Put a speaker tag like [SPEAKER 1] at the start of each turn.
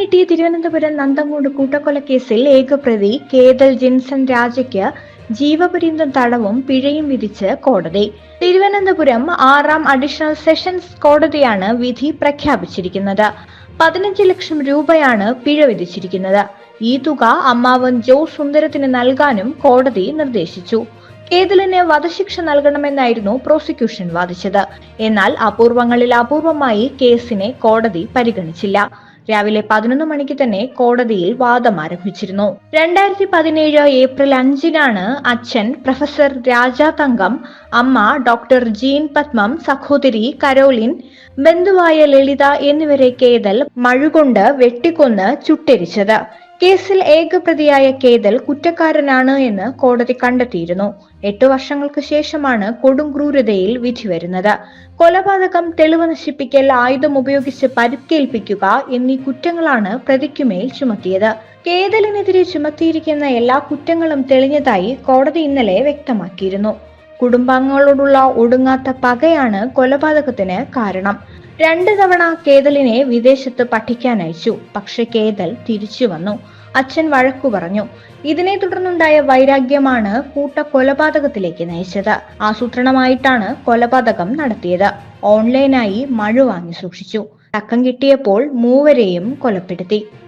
[SPEAKER 1] കിട്ടിയ തിരുവനന്തപുരം നന്തമൂട് കൂട്ടക്കൊലക്കേസിൽ ഏകപ്രതി കേതൽ ജിൻസൺ രാജയ്ക്ക് ജീവപര്യന്തം തടവും പിഴയും വിധിച്ച് കോടതി. തിരുവനന്തപുരം 6ാം അഡീഷണൽ സെഷൻസ് കോടതിയാണ് വിധി പ്രഖ്യാപിച്ചിരിക്കുന്നത്. 15 ലക്ഷം രൂപയാണ് പിഴ വിധിച്ചിരിക്കുന്നത്. ഈ തുക അമ്മാവൻ ജോ സുന്ദരത്തിന് നൽകാനും കോടതി നിർദ്ദേശിച്ചു. കേതലിന് വധശിക്ഷ നൽകണമെന്നായിരുന്നു പ്രോസിക്യൂഷൻ വാദിച്ചത്. എന്നാൽ അപൂർവങ്ങളിൽ അപൂർവമായി കേസിനെ കോടതി പരിഗണിച്ചില്ല. രാവിലെ 11 മണിക്ക് തന്നെ കോടതിയിൽ വാദം ആരംഭിച്ചിരുന്നു. 2017 ഏപ്രിൽ 5-നാണ് അച്ഛൻ പ്രൊഫസർ രാജ തങ്കം, അമ്മ ഡോക്ടർ ജീൻ പത്മം, സഹോദരി കരോലിൻ, ബന്ധുവായ ലളിത എന്നിവരെ കേതൽ മഴുകൊണ്ട് വെട്ടിക്കൊന്ന് ചുട്ടെരിച്ചത്. കേസിൽ ഏകപ്രതിയായ കേതൽ കുറ്റക്കാരനാണ് എന്ന് കോടതി കണ്ടെത്തിയിരുന്നു. 8 വർഷങ്ങൾക്ക് ശേഷമാണ് കൊടുംക്രൂരതയിൽ വിധി വരുന്നത്. കൊലപാതകം, തെളിവ് നശിപ്പിക്കൽ, ആയുധം ഉപയോഗിച്ച് പരിക്കേൽപ്പിക്കുക എന്നീ കുറ്റങ്ങളാണ് പ്രതിക്കുമേൽ ചുമത്തിയത്. കേതലിനെതിരെ ചുമത്തിയിരിക്കുന്ന എല്ലാ കുറ്റങ്ങളും തെളിഞ്ഞതായി കോടതി ഇന്നലെ വ്യക്തമാക്കിയിരുന്നു. കുടുംബാംഗങ്ങളോടുള്ള ഒടുങ്ങാത്ത പകയാണ് കൊലപാതകത്തിന് കാരണം. 2 തവണ കേതലിനെ വിദേശത്ത് പഠിക്കാൻ അയച്ചു. പക്ഷെ കേതൽ തിരിച്ചു വന്നു. അച്ഛൻ വഴക്കു പറഞ്ഞു. ഇതിനെ തുടർന്നുണ്ടായ വൈരാഗ്യമാണ് കൂട്ടക്കൊലപാതകത്തിലേക്ക് നയിച്ചത്. ആസൂത്രണമായിട്ടാണ് കൊലപാതകം നടത്തിയത്. ഓൺലൈനായി മഴ വാങ്ങി സൂക്ഷിച്ചു. തക്കം കിട്ടിയപ്പോൾ മൂവരെയും കൊലപ്പെടുത്തി.